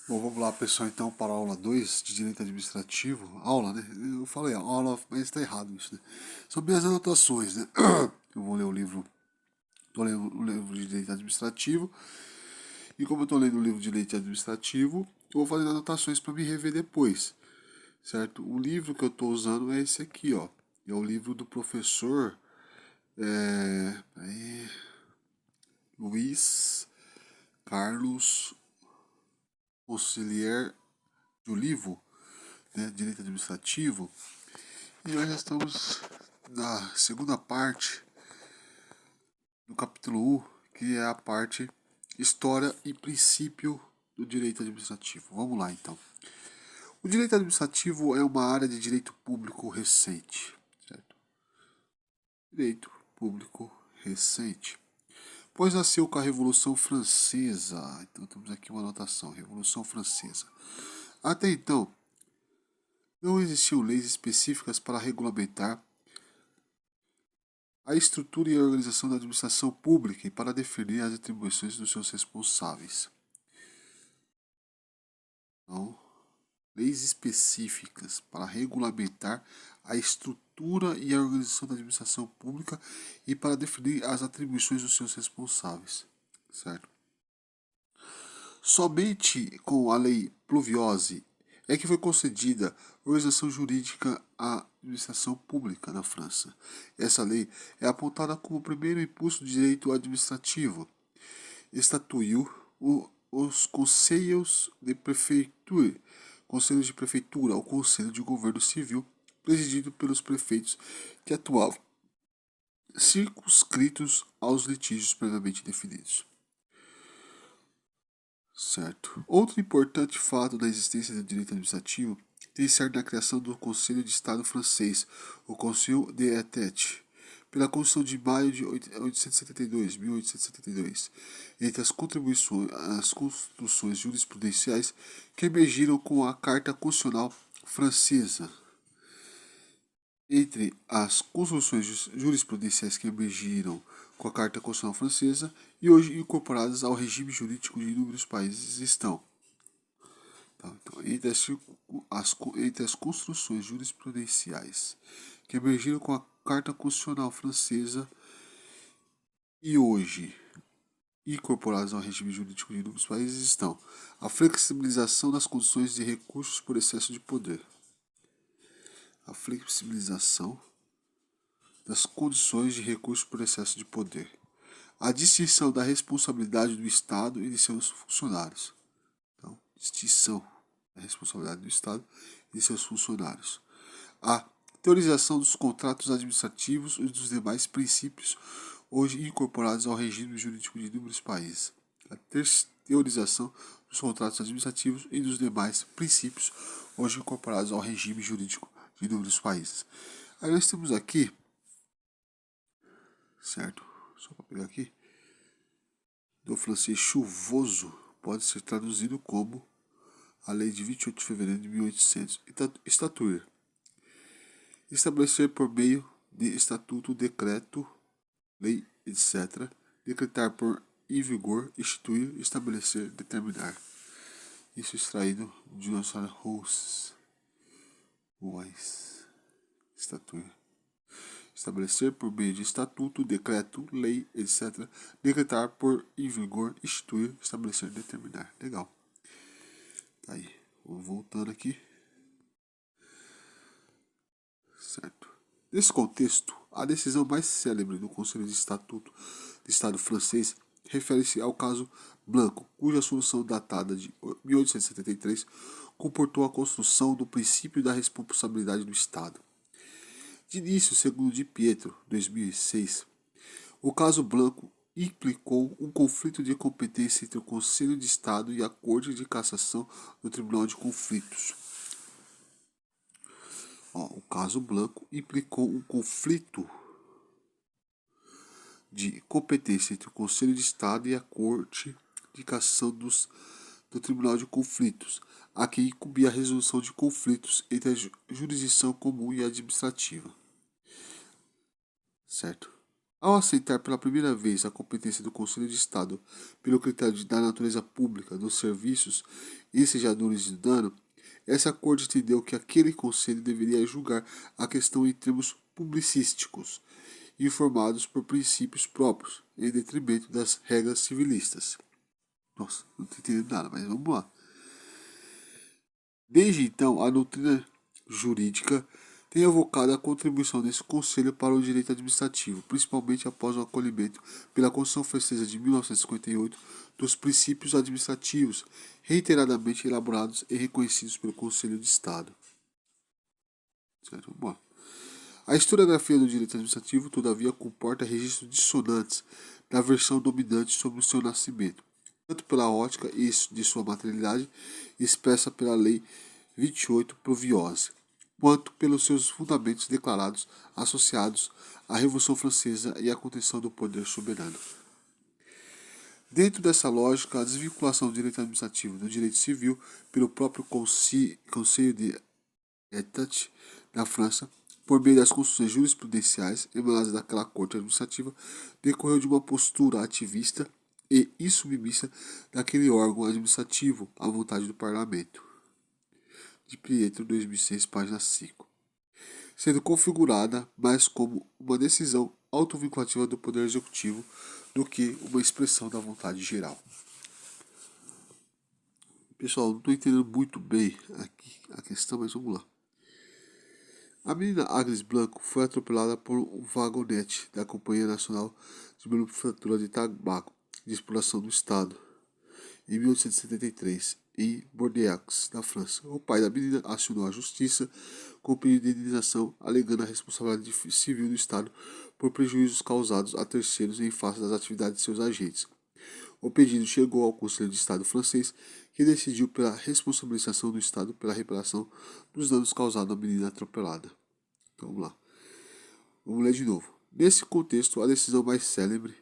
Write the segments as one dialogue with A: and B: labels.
A: Bom, vamos lá, pessoal, então, para a aula 2 de Direito Administrativo. Aula, né? Eu falei aula, mas está errado isso, né? São minhas anotações, né? Eu vou ler o livro, estou lendo o livro de Direito Administrativo, e como eu estou lendo o livro de Direito Administrativo, eu vou fazer anotações para me rever depois, certo? O livro que eu estou usando é esse aqui, ó. É o livro do professor Luiz Carlos Auxiliar de Olivo, né? Direito Administrativo. E nós já estamos na segunda parte do capítulo 1, que é a parte História e Princípio do Direito Administrativo. Vamos lá, então. O direito administrativo é uma área de direito público recente, certo? Direito público recente. Pois nasceu com a Revolução Francesa. Então temos aqui uma anotação, Revolução Francesa. Até então, não existiam leis específicas para regulamentar a estrutura e a organização da administração pública e para definir as atribuições dos seus responsáveis. Então, leis específicas para regulamentar a estrutura e a organização da administração pública e para definir as atribuições dos seus responsáveis, certo? Somente com a Lei Pluviose é que foi concedida organização jurídica à administração pública na França. Essa lei é apontada como o primeiro impulso do direito administrativo. Estatuiu os conselhos de prefeitura ou conselho de governo civil, presidido pelos prefeitos que atuavam circunscritos aos litígios previamente definidos. Certo. Outro importante fato da existência do direito administrativo tem sido na criação do Conselho de Estado francês, o Conseil d'État, pela Constituição de maio de 1872. Entre as construções jurisprudenciais que emergiram com a Carta Constitucional Francesa. Entre as construções jurisprudenciais que emergiram com a Carta Constitucional Francesa e hoje incorporadas ao regime jurídico de inúmeros países estão. Então, entre as construções jurisprudenciais que emergiram com a Carta Constitucional Francesa e hoje incorporadas ao regime jurídico de inúmeros países estão a flexibilização das condições de recursos por excesso de poder. A flexibilização das condições de recurso por excesso de poder. A distinção da responsabilidade do Estado e de seus funcionários. Então, distinção da responsabilidade do Estado e de seus funcionários. A teorização dos contratos administrativos e dos demais princípios hoje incorporados ao regime jurídico de inúmeros países. A teorização dos contratos administrativos e dos demais princípios hoje incorporados ao regime jurídico de inúmeros países. Aí nós temos aqui, certo? Só para pegar aqui. Do francês chuvoso pode ser traduzido como a lei de 28 de fevereiro de 1800. Estatuir. Estabelecer por meio de estatuto, decreto, lei, etc. Decretar por em vigor, instituir, estabelecer, determinar. Isso extraído de nossa Rose. Estatuir. Estabelecer por meio de estatuto, decreto, lei, etc. Decretar por em vigor, instituir, estabelecer, determinar. Legal. Tá aí. Vou voltando aqui. Certo. Nesse contexto, a decisão mais célebre do Conselho de Estado francês refere-se ao caso Blanco, cuja solução datada de 1873 comportou a construção do princípio da responsabilidade do Estado. De início, segundo Di Pietro, 2006, o caso Blanco implicou um conflito de competência entre o Conselho de Estado e a Corte de Cassação do Tribunal de Conflitos. O caso Blanco implicou um conflito de competência entre o Conselho de Estado e a Corte de Cassação do Tribunal de Conflitos, a quem incumbia a resolução de conflitos entre a jurisdição comum e a administrativa. Certo? Ao aceitar pela primeira vez a competência do Conselho de Estado pelo critério da natureza pública dos serviços ensejadores de dano, essa Corte entendeu que aquele Conselho deveria julgar a questão em termos publicísticos, informados por princípios próprios, em detrimento das regras civilistas. Nossa, não estou entendendo nada, mas vamos lá. Desde então, a doutrina jurídica tem evocado a contribuição desse Conselho para o direito administrativo, principalmente após o acolhimento pela Constituição Francesa de 1958 dos princípios administrativos, reiteradamente elaborados e reconhecidos pelo Conselho de Estado. Certo? Bom, a historiografia do direito administrativo, todavia, comporta registros dissonantes da versão dominante sobre o seu nascimento, tanto pela ótica de sua materialidade, expressa pela Lei 28 Pluviose, quanto pelos seus fundamentos declarados associados à Revolução Francesa e à contenção do poder soberano. Dentro dessa lógica, a desvinculação do direito administrativo do direito civil pelo próprio Conselho de État da França, por meio das construções jurisprudenciais emanadas daquela corte administrativa, decorreu de uma postura ativista e insubmissa daquele órgão administrativo à vontade do parlamento. De Pietro, 2006, página 5. Sendo configurada mais como uma decisão autovinculativa do Poder Executivo do que uma expressão da vontade geral. Pessoal, não estou entendendo muito bem aqui a questão, mas vamos lá. A menina Agnes Blanco foi atropelada por um vagonete da Companhia Nacional de Manufatura de Tabaco de Exploração do Estado, em 1873, em Bordeaux, na França. O pai da menina acionou a justiça com pedido de indenização, alegando a responsabilidade civil do Estado por prejuízos causados a terceiros em face das atividades de seus agentes. O pedido chegou ao Conselho de Estado francês, que decidiu pela responsabilização do Estado pela reparação dos danos causados à menina atropelada. Então, vamos lá. Vamos ler de novo. Nesse contexto, a decisão mais célebre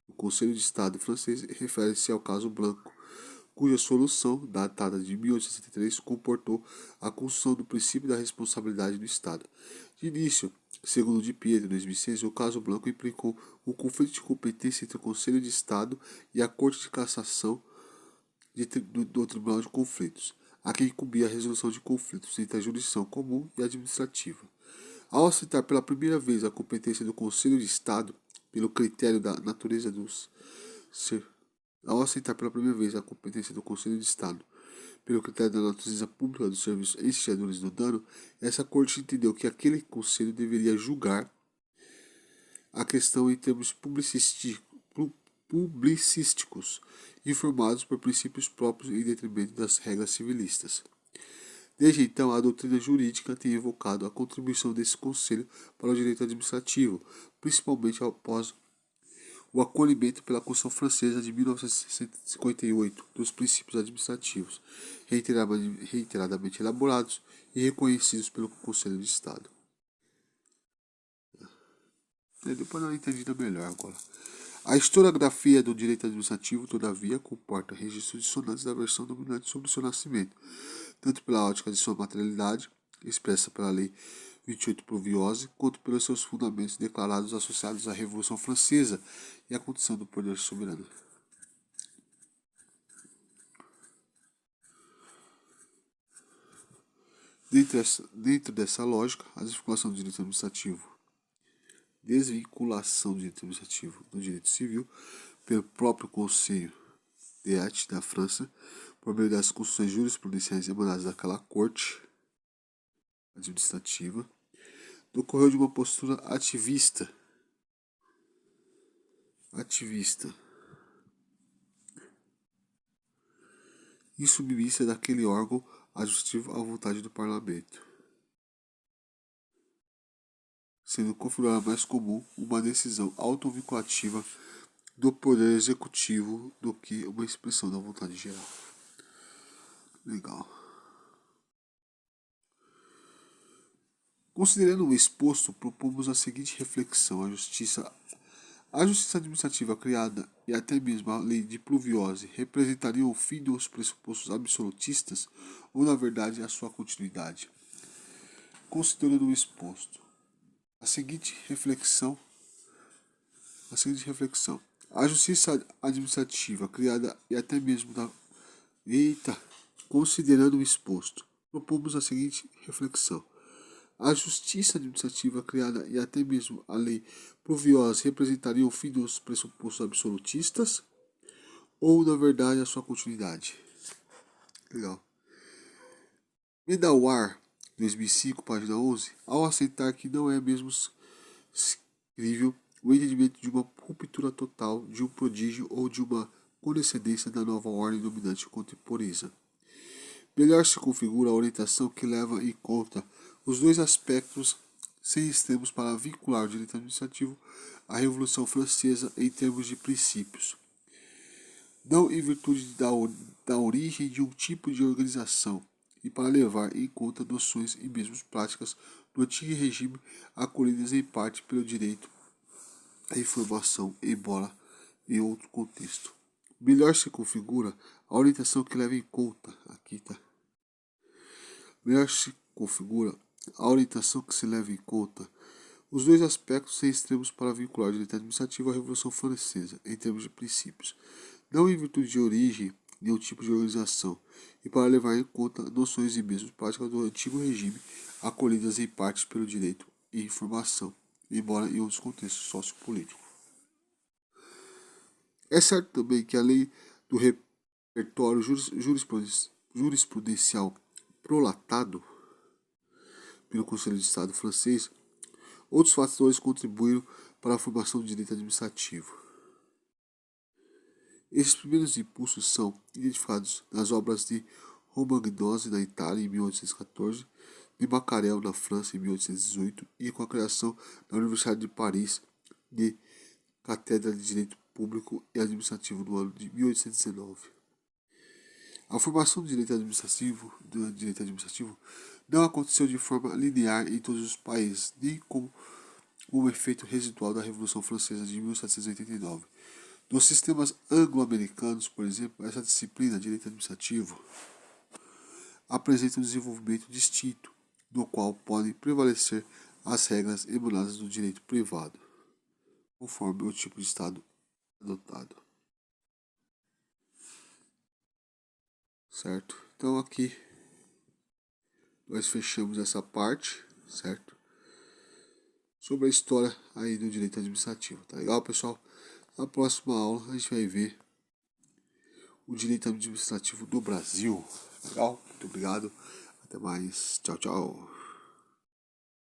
A: do Conselho de Estado francês refere-se ao caso Blanco, cuja solução, datada de 1863, comportou a construção do princípio da responsabilidade do Estado. De início, segundo de Pietro, em 2006, o caso Blanco implicou um conflito de competência entre o Conselho de Estado e a Corte de Cassação do Tribunal de Conflitos, a quem incumbia a resolução de conflitos entre a jurisdição comum e a administrativa. Ao aceitar pela primeira vez a competência do Conselho de Estado pelo critério da natureza dos Ao aceitar pela primeira vez a competência do Conselho de Estado pelo critério da natureza pública dos serviços ensejadores do dano, essa Corte entendeu que aquele Conselho deveria julgar a questão em termos publicísticos, informados por princípios próprios em detrimento das regras civilistas. Desde então, a doutrina jurídica tem evocado a contribuição desse Conselho para o direito administrativo, principalmente após o acolhimento pela Constituição Francesa de 1958 dos princípios administrativos, reiteradamente elaborados e reconhecidos pelo Conselho de Estado. Depois eu entendi melhor agora. A historiografia do direito administrativo, todavia, comporta registros dissonantes da versão dominante sobre o seu nascimento, tanto pela ótica de sua materialidade, expressa pela Lei 28 Pluviose, quanto pelos seus fundamentos declarados associados à Revolução Francesa e à condição do poder soberano. Dentro dessa lógica, a desvinculação do direito administrativo do direito civil pelo próprio Conselho de État da França, por meio das construções jurisprudenciais emanadas daquela corte administrativa, decorreu de uma postura ativista insubmissa daquele órgão administrativo à vontade do parlamento, sendo configurada mais comum uma decisão autovinculativa do poder executivo do que uma expressão da vontade geral. Legal. Considerando o exposto, propomos a seguinte reflexão: a justiça administrativa criada e até mesmo a lei de Pluviose representariam o fim dos pressupostos absolutistas ou, na verdade, a sua continuidade? Considerando o exposto, a seguinte reflexão a seguinte reflexão. A justiça administrativa criada e até mesmo da... Eita! Considerando o exposto, propomos a seguinte reflexão. A justiça administrativa criada e até mesmo a lei pluviosa representariam o fim dos pressupostos absolutistas ou, na verdade, a sua continuidade? Legal. Medawar, 2005, página 11, ao aceitar que não é mesmo crível o entendimento de uma ruptura total, de um prodígio ou de uma condescendência da nova ordem dominante contemporânea. Melhor se configura a orientação que leva em conta os dois aspectos sem extremos para vincular o direito administrativo à Revolução Francesa em termos de princípios, não em virtude da origem de um tipo de organização, e para levar em conta noções e mesmo práticas do antigo regime acolhidas em parte pelo direito à informação, embora em outro contexto. Melhor se configura a orientação que leva em conta, aqui tá. Melhor se configura a orientação que se leva em conta os dois aspectos sem extremos para vincular o direito administrativo à Revolução Francesa, em termos de princípios, não em virtude de origem nem o tipo de organização, e para levar em conta noções e mesmo práticas do antigo regime, acolhidas em parte pelo direito e informação, embora em outros contextos sociopolíticos. É certo também que a lei do repertório jurisprudencial prolatado pelo Conselho de Estado francês, outros fatores contribuíram para a formação do direito administrativo. Esses primeiros impulsos são identificados nas obras de Romagnosi na Itália em 1814, de Becquerel na França em 1818 e com a criação da Universidade de Paris de Cátedra de Direito Público e Administrativo no ano de 1819. A formação do direito administrativo não aconteceu de forma linear em todos os países, nem como um efeito residual da Revolução Francesa de 1789. Nos sistemas anglo-americanos, por exemplo, essa disciplina, direito administrativo, apresenta um desenvolvimento distinto, no qual podem prevalecer as regras emanadas do direito privado, conforme o tipo de Estado adotado. Certo? Então aqui nós fechamos essa parte, certo? Sobre a história aí do direito administrativo. Tá legal, pessoal? Na próxima aula a gente vai ver o direito administrativo do Brasil. Legal? Muito obrigado. Até mais. Tchau, tchau.